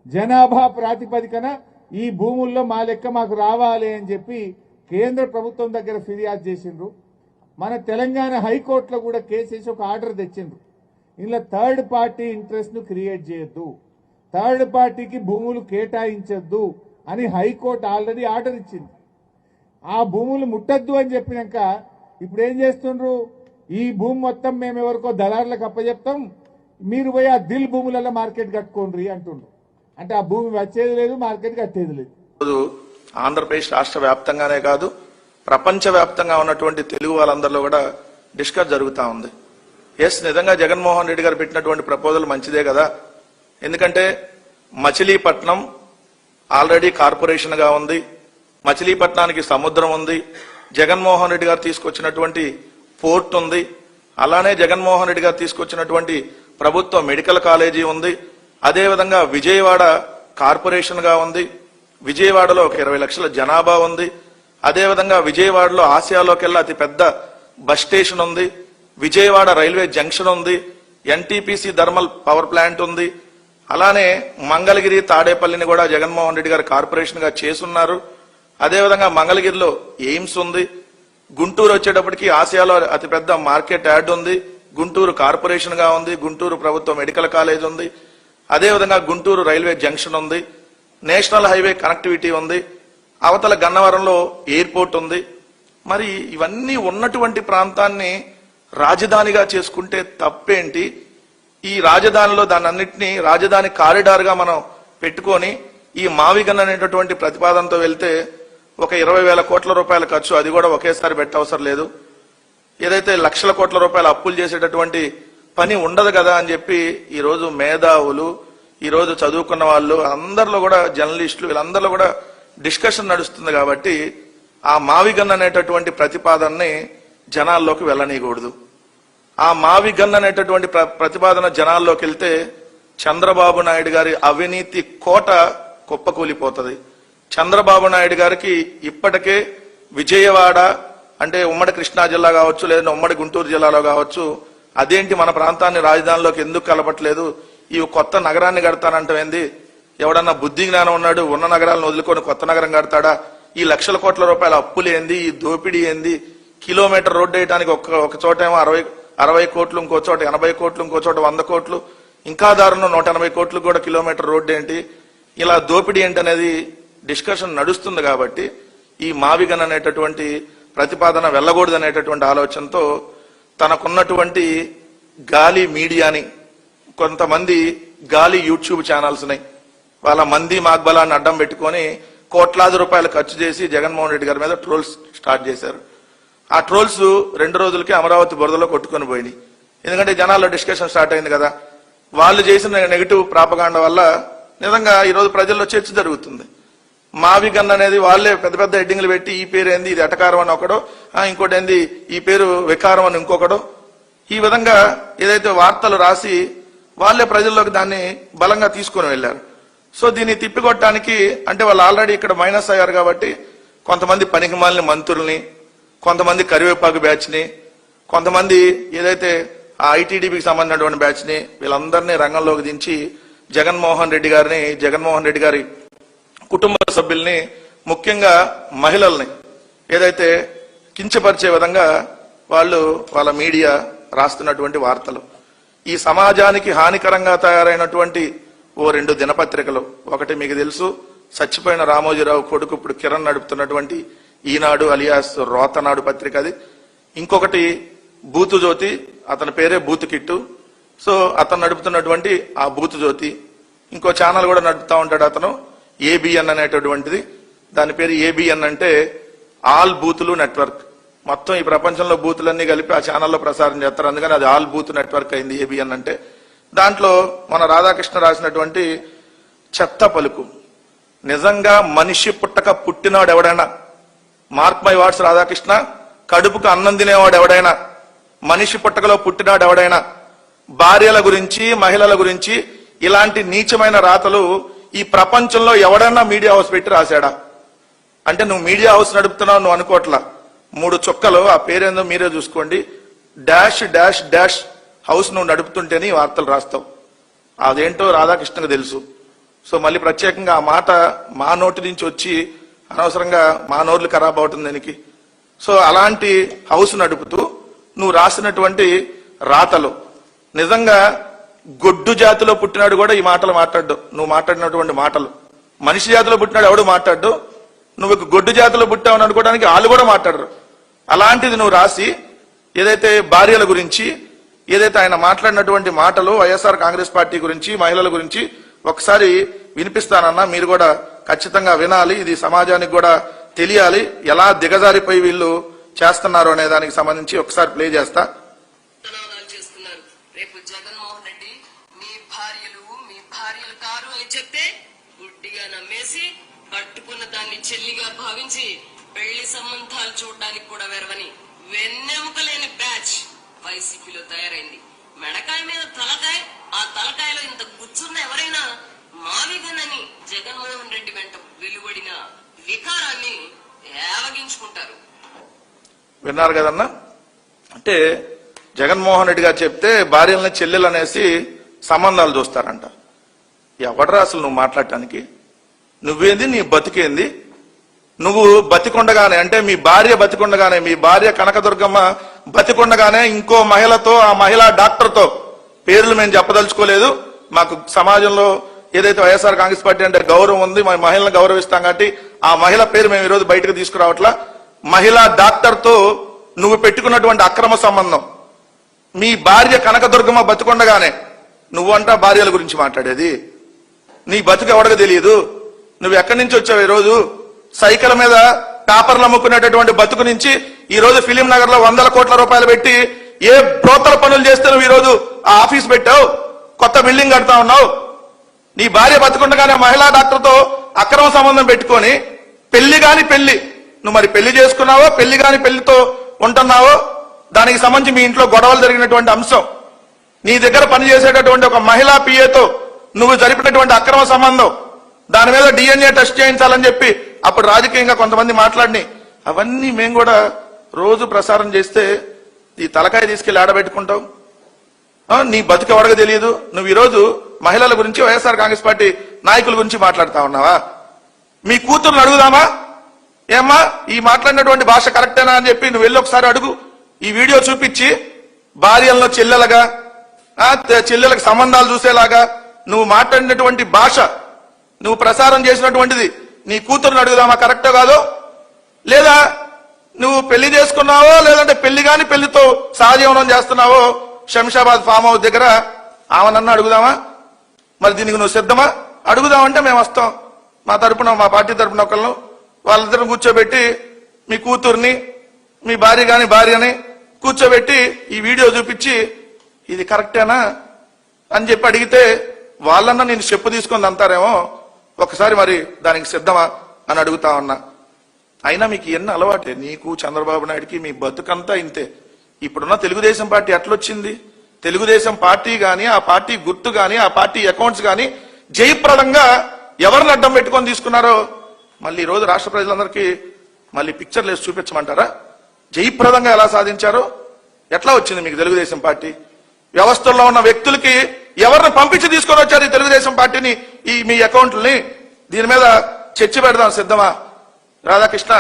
జనాభా ప్రాతిపదికన ఈ భూముల్లో మా లెక్క మాకు రావాలి అని చెప్పి కేంద్ర ప్రభుత్వం దగ్గర ఫిర్యాదు చేసిండ్రు. మన తెలంగాణ హైకోర్టులో కూడా కేసేసి ఒక ఆర్డర్ తెచ్చిండ్రు. ఇలా థర్డ్ పార్టీ ఇంట్రెస్ట్ ను క్రియేట్ చేయొద్దు, థర్డ్ పార్టీకి భూములు కేటాయించొద్దు అని హైకోర్టు ఆల్రెడీ ఆర్డర్ ఇచ్చింది. ఆ భూములు ముట్టద్దు అని చెప్పినాక ఇప్పుడు ఏం చేస్తుండ్రు? ఈ భూమి మొత్తం మేము ఎవరికో దళారులకు అప్పచెప్తాం, మీరు పోయి ఆ దిల్ భూములలో మార్కెట్ కట్టుకోండి అంటుండ్రు. అంటే ఆ భూమి వచ్చేది లేదు, మార్కెట్ కట్టేది లేదు. ఆంధ్రప్రదేశ్ రాష్ట్ర వ్యాప్తంగానే కాదు, ప్రపంచ వ్యాప్తంగా ఉన్నటువంటి తెలుగు వాళ్ళందరిలో కూడా డిస్కస్ జరుగుతూ ఉంది. ఎస్, నిజంగా జగన్మోహన్ రెడ్డి గారు పెట్టినటువంటి ప్రపోజల్ మంచిదే కదా. ఎందుకంటే మచిలీపట్నం ఆల్రెడీ కార్పొరేషన్ గా ఉంది, మచిలీపట్నానికి సముద్రం ఉంది, జగన్మోహన్ రెడ్డి గారు తీసుకొచ్చినటువంటి పోర్ట్ ఉంది, అలానే జగన్మోహన్ రెడ్డి గారు తీసుకొచ్చినటువంటి ప్రభుత్వ మెడికల్ కాలేజీ ఉంది, అదేవిధంగా విజయవాడ కార్పొరేషన్ గా ఉంది, విజయవాడలో ఒక 20 లక్షల జనాభా ఉంది, అదేవిధంగా విజయవాడలో ఆసియాలోకెల్లా అతి పెద్ద బస్ స్టేషన్ ఉంది, విజయవాడ రైల్వే జంక్షన్ ఉంది, ఎన్టీపీసీ థర్మల్ పవర్ ప్లాంట్ ఉంది, అలానే మంగళగిరి తాడేపల్లిని కూడా జగన్మోహన్ రెడ్డి గారు కార్పొరేషన్ గా చేసున్నారు. అదేవిధంగా మంగళగిరిలో ఎయిమ్స్ ఉంది, గుంటూరు వచ్చేటప్పటికి ఆసియాలో అతిపెద్ద మార్కెట్ యార్డ్ ఉంది, గుంటూరు కార్పొరేషన్ గా ఉంది, గుంటూరు ప్రభుత్వ మెడికల్ కాలేజ్ ఉంది, అదేవిధంగా గుంటూరు రైల్వే జంక్షన్ ఉంది, నేషనల్ హైవే కనెక్టివిటీ ఉంది, అవతల గన్నవరంలో ఎయిర్పోర్ట్ ఉంది. మరి ఇవన్నీ ఉన్నటువంటి ప్రాంతాన్ని రాజధానిగా చేసుకుంటే తప్పేంటి? ఈ రాజధానిలో దాన్ని అన్నింటినీ రాజధాని కారిడార్ గా మనం పెట్టుకొని ఈ మావిగన్ అనేటటువంటి ప్రతిపాదనతో వెళ్తే ఒక 20,000 కోట్ల రూపాయల ఖర్చు, అది కూడా ఒకేసారి పెట్టవసరం లేదు. ఏదైతే లక్షల కోట్ల రూపాయల అప్పులు చేసేటటువంటి పని ఉండదు కదా అని చెప్పి ఈరోజు మేధావులు, ఈరోజు చదువుకున్న వాళ్ళు అందరిలో కూడా జర్నలిస్టులు వీళ్ళందరిలో కూడా డిస్కషన్ నడుస్తుంది. కాబట్టి ఆ మావిగన్ అనేటటువంటి ప్రతిపాదనని జనాల్లోకి వెళ్ళనీయకూడదు. ఆ మావిగన్ అనేటటువంటి ప్రతిపాదన జనాల్లోకి వెళ్తే చంద్రబాబు నాయుడు గారి అవినీతి కోట కుప్పకూలిపోతుంది. చంద్రబాబు నాయుడు గారికి ఇప్పటికే విజయవాడ అంటే ఉమ్మడి కృష్ణా జిల్లా కావచ్చు, లేదా ఉమ్మడి గుంటూరు జిల్లాలో కావచ్చు, అదేంటి మన ప్రాంతాన్ని రాజధానిలోకి ఎందుకు కలపట్లేదు, ఈ కొత్త నగరాన్ని కడతానంటేంది, ఎవడన్నా బుద్ధి జ్ఞానం ఉన్నాడు ఉన్న నగరాలను వదులుకొని కొత్త నగరం కడతాడా? ఈ లక్షల కోట్ల రూపాయల అప్పులు ఏంది, ఈ దోపిడీ ఏంది? కిలోమీటర్ రోడ్డు వేయడానికి ఒక చోట ఏమో 60 కోట్లు, ఇంకో చోట 80 కోట్లు, ఇంకో చోట 100 కోట్లు, ఇంకా దారుణం 180 కోట్లు కూడా కిలోమీటర్ రోడ్డు ఏంటి? ఇలా దోపిడీ ఏంటి అనేది డిస్కషన్ నడుస్తుంది. కాబట్టి ఈ మావిగన్ అనేటటువంటి ప్రతిపాదన వెళ్ళకూడదు అనేటటువంటి ఆలోచనతో తనకున్నటువంటి గాలి మీడియాని, కొంతమంది గాలి యూట్యూబ్ ఛానల్స్ ని, వాళ్ళ మంది మాగ్బలాన్ని అడ్డం పెట్టుకొని కోట్లాది రూపాయలు ఖర్చు చేసి జగన్మోహన్ రెడ్డి గారి మీద ట్రోల్స్ స్టార్ట్ చేశారు. ఆ ట్రోల్స్ 2 రోజులకి అమరావతి బురదలో కొట్టుకొని పోయినాయి. ఎందుకంటే జనాల్లో డిస్కషన్ స్టార్ట్ అయింది కదా. వాళ్ళు చేసిన నెగిటివ్ ప్రాపగాండ వల్ల నిజంగా ఈరోజు ప్రజల్లో చర్చ జరుగుతుంది. మావిగన్ అనేది వాళ్ళే పెద్ద పెద్ద హెడ్డింగ్లు పెట్టి ఈ పేరు ఏంది, ఇది ఎటకారం అని ఒకడో, ఇంకోటి ఏంది ఈ పేరు వికారం అని ఇంకొకడో, ఈ విధంగా ఏదైతే వార్తలు రాసి వాళ్ళే ప్రజల్లోకి దాన్ని బలంగా తీసుకొని వెళ్లారు. సో దీన్ని తిప్పికొట్టడానికి అంటే వాళ్ళు ఆల్రెడీ ఇక్కడ మైనస్ అయ్యారు కాబట్టి కొంతమంది పనికిమాలిన మంత్రుల్ని, కొంతమంది కరివేపాకు బ్యాచ్ ని, కొంతమంది ఏదైతే ఆ ఐటీడీపీకి సంబంధించినటువంటి బ్యాచ్ ని, వీళ్ళందరినీ రంగంలోకి దించి జగన్మోహన్ రెడ్డి గారిని, జగన్మోహన్ రెడ్డి గారి కుటుంబ సభ్యుల్ని, ముఖ్యంగా మహిళల్ని ఏదైతే కించపరిచే విధంగా వాళ్ళు వాళ్ళ మీడియా రాస్తున్నటువంటి వార్తలు. ఈ సమాజానికి హానికరంగా తయారైనటువంటి ఓ 2 దినపత్రికలు. ఒకటి మీకు తెలుసు, చచ్చిపోయిన రామోజీరావు కొడుకు ఇప్పుడు కిరణ్ నడుపుతున్నటువంటి ఈనాడు అలియాస్ రోతనాడు పత్రిక అది. ఇంకొకటి బూతు జ్యోతి, అతని పేరే బూతు కిట్టు. సో అతను నడుపుతున్నటువంటి ఆ బూతు జ్యోతి. ఇంకో ఛానల్ కూడా నడుపుతా ఉంటాడు అతను, ఏబిఎన్ అనేటటువంటిది. దాని పేరు ఏబిఎన్ అంటే ఆల్ బూతులు నెట్వర్క్. మొత్తం ఈ ప్రపంచంలో బూతులన్నీ కలిపి ఆ ఛానల్లో ప్రసారం చేస్తారు, అందుకని అది ఆల్ బూత్ నెట్వర్క్ అయింది ఏబిఎన్ అంటే. దాంట్లో మన రాధాకృష్ణ రాసినటువంటి చెత్త పలుకు. నిజంగా మనిషి పుట్టక పుట్టినాడు ఎవడైనా, మార్క్ మై వార్డ్స్ రాధాకృష్ణ, కడుపుకు అన్నం తినేవాడు ఎవడైనా, మనిషి పుట్టకలో పుట్టినాడు ఎవడైనా, భార్యల గురించి మహిళల గురించి ఇలాంటి నీచమైన రాతలు ఈ ప్రపంచంలో ఎవడైనా మీడియా హౌస్ పెట్టి రాశాడా? అంటే నువ్వు మీడియా హౌస్ నడుపుతున్నావు నువ్వు అనుకోవట్లా. 3 చుక్కలు, ఆ పేరేందో మీరే చూసుకోండి, డాష్ డాష్ డాష్ హౌస్ నువ్వు నడుపుతుంటేనే ఈ వార్తలు రాస్తావు. అదేంటో రాధాకృష్ణకు తెలుసు. సో మళ్ళీ ప్రత్యేకంగా ఆ మాట మా నోటి నుంచి వచ్చి అనవసరంగా మా నోర్లు ఖరాబ్ అవుతుంది దానికి. సో అలాంటి హౌస్ నడుపుతూ నువ్వు రాసినటువంటి రాతలు నిజంగా గొడ్డు జాతిలో పుట్టినాడు కూడా ఈ మాటలు మాట్లాడ్డు. నువ్వు మాట్లాడినటువంటి మాటలు మనిషి జాతిలో పుట్టినాడు ఎవడు మాట్లాడ్డు, నువ్వు గొడ్డు జాతిలో పుట్టావని అనుకోవడానికి వాళ్ళు కూడా మాట్లాడరు. అలాంటిది నువ్వు రాసి ఏదైతే భార్యల గురించి, ఏదైతే ఆయన మాట్లాడినటువంటి మాటలు వైఎస్ఆర్ కాంగ్రెస్ పార్టీ గురించి, మహిళల గురించి ఒకసారి వినిపిస్తానన్నా, మీరు కూడా ఖచ్చితంగా వినాలి. ఇది సమాజానికి కూడా తెలియాలి ఎలా దిగజారిపోయి వీళ్ళు చేస్తున్నారు అనే దానికి సంబంధించి ఒకసారి ప్లే చేస్తా. చేస్తున్నారు. రేపు జగన్మోహన్ రెడ్డి మీ భార్యలు కారు అని చెప్తే గుడ్డిగా నమ్మేసి కట్టుకున్న దాన్ని చెల్లిగా భావించి పెళ్లి సంబంధాలు చూడడానికి కూడా వెరవని వెన్నెముక లేని బ్యాచ్ వైసీపీలో తయారైంది. మెడకాయ మీద తలకాయ, ఆ తలకాయలో ఇంత గుచ్చున్న ఎవరైనా మావిగనని జగన్మోహన్ రెడ్డి వెంట వెలువడిన వికారాన్ని ఏవగించుకుంటారు. విన్నారు కదన్నా? అంటే జగన్మోహన్ రెడ్డి గారు చెప్తే భార్యలని చెల్లెలు అనేసి సంబంధాలు చూస్తారంట. ఎవడరా అసలు నువ్వు మాట్లాడటానికి? నువ్వేంది, నీ బతికేంది? నువ్వు బతికొండగానే, అంటే మీ భార్య బతికొండగానే, మీ భార్య కనకదుర్గమ్మ బతికొండగానే ఇంకో మహిళతో, ఆ మహిళా డాక్టర్తో, పేర్లు మేము చెప్పదలుచుకోలేదు, మాకు సమాజంలో ఏదైతే వైఎస్ఆర్ కాంగ్రెస్ పార్టీ అంటే గౌరవం ఉంది, మా మహిళలను గౌరవిస్తాం కాబట్టి ఆ మహిళ పేరు మేము ఈరోజు బయటకు తీసుకురావట్లా. మహిళా డాక్టర్తో నువ్వు పెట్టుకున్నటువంటి అక్రమ సంబంధం, మీ భార్య కనకదుర్గమ్మ బతికొండగానే నువ్వంటా భార్యల గురించి మాట్లాడేది? నీ బతుకు ఎవడకు తెలియదు? నువ్వు ఎక్కడి నుంచి వచ్చావు? ఈరోజు సైకిల్ మీద పేపర్లు అమ్ముకునేటటువంటి బతుకు నుంచి ఈ రోజు ఫిలిం నగర్ లో 100 కోట్ల రూపాయలు పెట్టి ఏ బ్రోకర్ పనులు చేస్తే నువ్వు ఈ రోజు ఆ ఆఫీస్ పెట్టావు, కొత్త బిల్డింగ్ కడతా ఉన్నావు. నీ భార్య బతుకుండగానే మహిళా డాక్టర్తో అక్రమ సంబంధం పెట్టుకొని పెళ్లి కాని పెళ్లి, నువ్వు మరి పెళ్లి చేసుకున్నావో పెళ్లి కాని పెళ్లితో ఉంటున్నావో దానికి సంబంధించి మీ ఇంట్లో గొడవలు జరిగినటువంటి అంశం, నీ దగ్గర పనిచేసేటటువంటి ఒక మహిళా పిఏతో నువ్వు జరిపినటువంటి అక్రమ సంబంధం, దాని మీద DNA టెస్ట్ చేయించాలని చెప్పి అప్పుడు రాజకీయంగా కొంతమంది మాట్లాడి అవన్నీ మేము కూడా రోజు ప్రసారం చేస్తే ఈ తలకాయ తీసుకెళ్లి ఆడబెట్టుకుంటావు. నీ బతుకు ఎవడగా తెలియదు. నువ్వు ఈరోజు మహిళల గురించి, వైఎస్ఆర్ కాంగ్రెస్ పార్టీ నాయకుల గురించి మాట్లాడుతా ఉన్నావా? మీ కూతుర్ని అడుగుదామా, ఏమ్మా ఈ మాట్లాడినటువంటి భాష కరెక్టేనా అని చెప్పి నువ్వు వెళ్ళి ఒకసారి అడుగు. ఈ వీడియో చూపించి భార్యల్లో చెల్లెలగా, చెల్లెలకు సంబంధాలు చూసేలాగా నువ్వు మాట్లాడినటువంటి భాష, నువ్వు ప్రసారం చేసినటువంటిది నీ కూతురుని అడుగుదామా కరెక్టో కాదో? లేదా నువ్వు పెళ్లి చేసుకున్నావో లేదంటే పెళ్లి కాని పెళ్లితో సహజీవనం చేస్తున్నావో శంషాబాద్ ఫామ్ హౌస్ దగ్గర ఆమెనన్నా అడుగుదామా? మరి దీనికి నువ్వు సిద్ధమా? అడుగుదామంటే మేము వస్తాం. మా తరపున, మా పార్టీ తరపున ఒకళ్ళు వాళ్ళిద్దరిని కూర్చోబెట్టి మీ కూతుర్ని, మీ భార్యని కూర్చోబెట్టి ఈ వీడియో చూపించి ఇది కరెక్టేనా అని చెప్పి అడిగితే వాళ్ళన్నా నేను చెప్పు తీసుకొని అంటారేమో. ఒకసారి మరి దానికి సిద్ధమా అని అడుగుతా ఉన్నా. అయినా మీకు ఎన్ని అలవాటే, నీకు చంద్రబాబు నాయుడికి మీ బతుకంతా ఇంతే. ఇప్పుడున్న తెలుగుదేశం పార్టీ ఎట్లొచ్చింది? తెలుగుదేశం పార్టీ గాని, ఆ పార్టీ గుర్తు గాని, ఆ పార్టీ అకౌంట్స్ గాని జయప్రదంగా ఎవరిని అడ్డం పెట్టుకొని తీసుకున్నారో మళ్ళీ ఈ రోజు రాష్ట్ర ప్రజలందరికీ మళ్ళీ పిక్చర్లు వేసి చూపించమంటారా? జయప్రదంగా ఎలా సాధించారో, ఎట్లా వచ్చింది మీకు తెలుగుదేశం పార్టీ? వ్యవస్థల్లో ఉన్న వ్యక్తులకి ఎవరిని పంపించి తీసుకొని వచ్చారు ఈ తెలుగుదేశం పార్టీని, ఈ మీ అకౌంట్లని? దీని మీద చర్చ పెడదాం, సిద్ధమా రాధాకృష్ణ?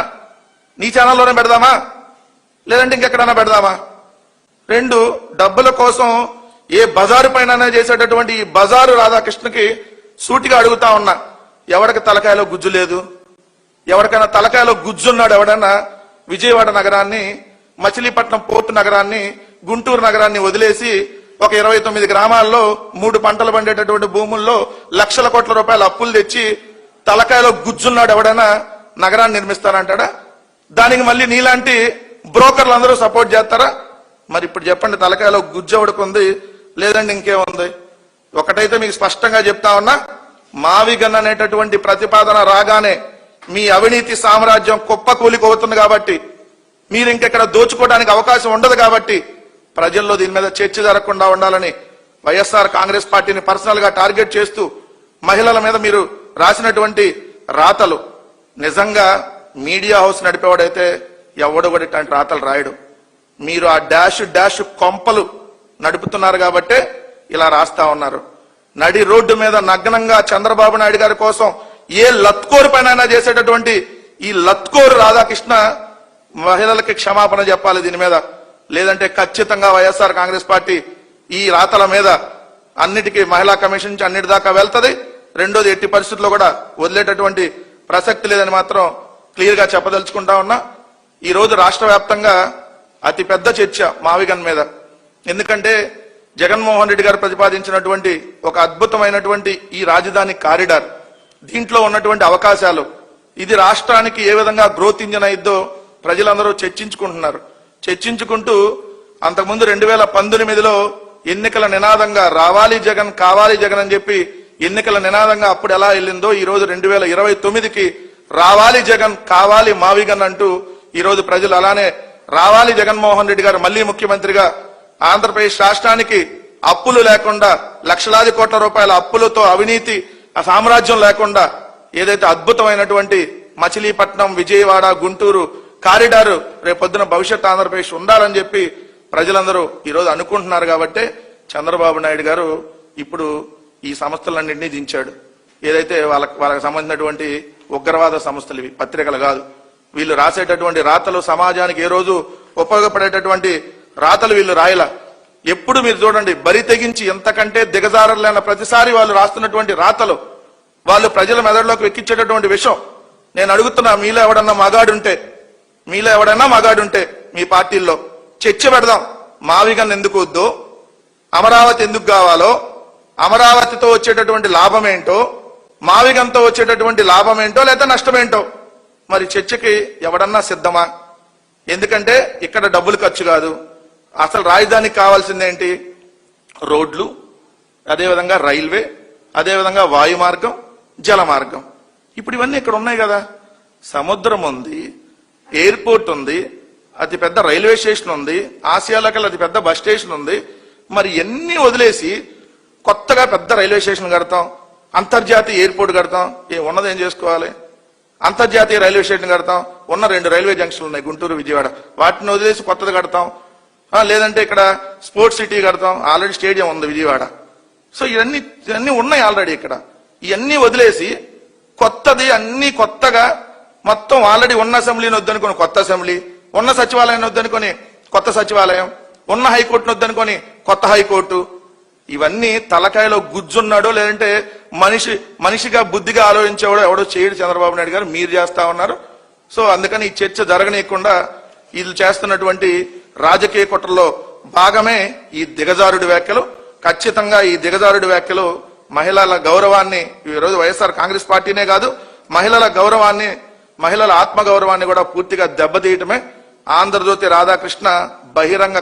నీ ఛానల్లోనే పెడదామా లేదంటే ఇంకెక్కడైనా పెడదామా? 2 డబ్బుల కోసం ఏ బజారు పైన చేసేటటువంటి ఈ బజారు రాధాకృష్ణకి సూటిగా అడుగుతా ఉన్నా, ఎవరికి తలకాయలో గుజ్జు లేదు? ఎవరికైనా తలకాయలో గుజ్జున్నాడు ఎవడన్నా విజయవాడ నగరాన్ని, మచిలీపట్నం పోర్టు నగరాన్ని, గుంటూరు నగరాన్ని వదిలేసి ఒక 29 గ్రామాల్లో 3 పంటలు పండేటటువంటి భూముల్లో లక్షల కోట్ల రూపాయల అప్పులు తెచ్చి తలకాయలో గుజ్జున్నాడు ఎవడైనా నగరాన్ని నిర్మిస్తానంటాడా? దానికి మళ్ళీ నీలాంటి బ్రోకర్లు అందరూ సపోర్ట్ చేస్తారా? మరి ఇప్పుడు చెప్పండి, తలకాయలో గుజ్జు ఎవడుకుంది, లేదండి ఇంకేముంది? ఒకటైతే మీకు స్పష్టంగా చెప్తా ఉన్నా, మావిగన్ అనేటటువంటి ప్రతిపాదన రాగానే మీ అవినీతి సామ్రాజ్యం కుప్పకూలిపోతుంది కాబట్టి, మీరు ఇంకెక్కడ దోచుకోవడానికి అవకాశం ఉండదు కాబట్టి ప్రజల్లో దీని మీద చర్చ జరగకుండా ఉండాలని వైఎస్ఆర్ కాంగ్రెస్ పార్టీని పర్సనల్ గా టార్గెట్ చేస్తూ మహిళల మీద మీరు రాసినటువంటి రాతలు, నిజంగా మీడియా హౌస్ నడిపేవాడైతే ఎవడు కూడా ఇట్లాంటి రాతలు రాయడు. మీరు ఆ డాష్ కొంపలు నడుపుతున్నారు కాబట్టే ఇలా రాస్తా ఉన్నారు. నడి రోడ్డు మీద నగ్నంగా చంద్రబాబు నాయుడు గారి కోసం ఏ లత్కోరు పైన చేసేటటువంటి ఈ లత్కోరు రాధాకృష్ణ మహిళలకి క్షమాపణ చెప్పాలి దీని మీద. లేదంటే ఖచ్చితంగా వైఎస్ఆర్ కాంగ్రెస్ పార్టీ ఈ రాతల మీద అన్నిటికీ మహిళా కమిషన్ నుంచి అన్నిటి దాకా వెళ్తది. రెండోది, ఎట్టి పరిస్థితుల్లో కూడా వదిలేటటువంటి ప్రసక్తి లేదని మాత్రం క్లియర్ గా చెప్పదలుచుకుంటా ఉన్నా. ఈ రోజు రాష్ట్ర వ్యాప్తంగా అతి పెద్ద చర్చ మావిగన్ మీద. ఎందుకంటే జగన్మోహన్ రెడ్డి గారు ప్రతిపాదించినటువంటి ఒక అద్భుతమైనటువంటి ఈ రాజధాని కారిడార్, దీంట్లో ఉన్నటువంటి అవకాశాలు, ఇది రాష్ట్రానికి ఏ విధంగా గ్రోత్ ఇంజన్ అయిద్దో ప్రజలందరూ చర్చించుకుంటున్నారు. చర్చించుకుంటూ అంతకుముందు 2019లో ఎన్నికల నినాదంగా రావాలి జగన్, కావాలి జగన్ అని చెప్పి ఎన్నికల నినాదంగా అప్పుడు ఎలా వెళ్ళిందో ఈ రోజు 2029కి రావాలి జగన్, కావాలి మావిగన్ అంటూ ఈ రోజు ప్రజలు అలానే రావాలి జగన్మోహన్ రెడ్డి గారు మళ్లీ ముఖ్యమంత్రిగా, ఆంధ్రప్రదేశ్ రాష్ట్రానికి అప్పులు లేకుండా, లక్షలాది కోట్ల రూపాయల అప్పులతో అవినీతి ఆ సామ్రాజ్యం లేకుండా ఏదైతే అద్భుతమైనటువంటి మచిలీపట్నం, విజయవాడ, గుంటూరు కారిడారు రేపొద్దున భవిష్యత్ ఆంధ్రప్రదేశ్ ఉండాలని చెప్పి ప్రజలందరూ ఈరోజు అనుకుంటున్నారు. కాబట్టి చంద్రబాబు నాయుడు గారు ఇప్పుడు ఈ సంస్థలన్నింటినీ దించాడు. ఏదైతే వాళ్ళకి సంబంధించినటువంటి ఉగ్రవాద సంస్థలు, ఇవి పత్రికలు కాదు, వీళ్ళు రాసేటటువంటి రాతలు సమాజానికి ఏ రోజు ఉపయోగపడేటటువంటి రాతలు వీళ్ళు రాయలా. ఎప్పుడు మీరు చూడండి, బరి తెగించి ఎంతకంటే దిగజారలేన ప్రతిసారి వాళ్ళు రాస్తున్నటువంటి రాతలు వాళ్ళు ప్రజల మెదడులోకి ఎక్కించేటటువంటి విషయం. నేను అడుగుతున్నా, మీలో ఎవడన్నా మగాడుంటే మీ పార్టీల్లో చర్చ పెడదాం. మావిగన్ ఎందుకు వద్దో, అమరావతి ఎందుకు కావాలో, అమరావతితో వచ్చేటటువంటి లాభం ఏంటో, మావిగన్తో వచ్చేటటువంటి లాభం ఏంటో లేదా నష్టమేంటో మరి చర్చకి ఎవడన్నా సిద్ధమా? ఎందుకంటే ఇక్కడ డబ్బులు ఖర్చు కాదు. అసలు రాజధానికి కావాల్సిందేంటి? రోడ్లు, అదేవిధంగా రైల్వే, అదేవిధంగా వాయు మార్గం, జల మార్గం. ఇప్పుడు ఇవన్నీ ఇక్కడ ఉన్నాయి కదా. సముద్రం ఉంది, ఎయిర్పోర్ట్ ఉంది, అతి పెద్ద రైల్వే స్టేషన్ ఉంది, ఆసియాలోకెళ్ళి అతి పెద్ద బస్ స్టేషన్ ఉంది. మరి ఎన్ని వదిలేసి కొత్తగా పెద్ద రైల్వే స్టేషన్ కడతాం, అంతర్జాతీయ ఎయిర్పోర్ట్ కడతాం. ఉన్నది ఏం చేసుకోవాలి? అంతర్జాతీయ రైల్వే స్టేషన్ కడతాం, ఉన్న 2 రైల్వే జంక్షన్లు ఉన్నాయి, గుంటూరు, విజయవాడ, వాటిని వదిలేసి కొత్తది కడతాం. లేదంటే ఇక్కడ స్పోర్ట్స్ సిటీ కడతాం, ఆల్రెడీ స్టేడియం ఉంది విజయవాడ. సో ఇవన్నీ ఉన్నాయి ఆల్రెడీ ఇక్కడ. ఇవన్నీ వదిలేసి కొత్తది, అన్ని కొత్తగా మొత్తం ఆల్రెడీ ఉన్న అసెంబ్లీని వద్దనుకొని కొత్త అసెంబ్లీ, ఉన్న సచివాలయాన్ని వద్దనుకొని కొత్త సచివాలయం, ఉన్న హైకోర్టును వద్దనుకొని కొత్త హైకోర్టు. ఇవన్నీ తలకాయలో గుజ్జున్నాడో లేదంటే మనిషిగా బుద్ధిగా ఆలోచించేవాడో ఎవడో చేయడు చంద్రబాబు నాయుడు గారు, మీరు చేస్తా ఉన్నారు. సో అందుకని ఈ చర్చ జరగనీయకుండా వీళ్ళు చేస్తున్నటువంటి రాజకీయ కుట్రలో భాగమే ఈ దిగజారుడి వ్యాఖ్యలు. ఖచ్చితంగా ఈ దిగజారుడి వ్యాఖ్యలు మహిళల గౌరవాన్ని, ఈరోజు వైఎస్ఆర్ కాంగ్రెస్ పార్టీనే కాదు, మహిళల గౌరవాన్ని, మహిళల ఆత్మగౌరవాన్ని కూడా పూర్తిగా దెబ్బతీయటమే. ఆంధ్రజ్యోతి రాధాకృష్ణ బహిరంగ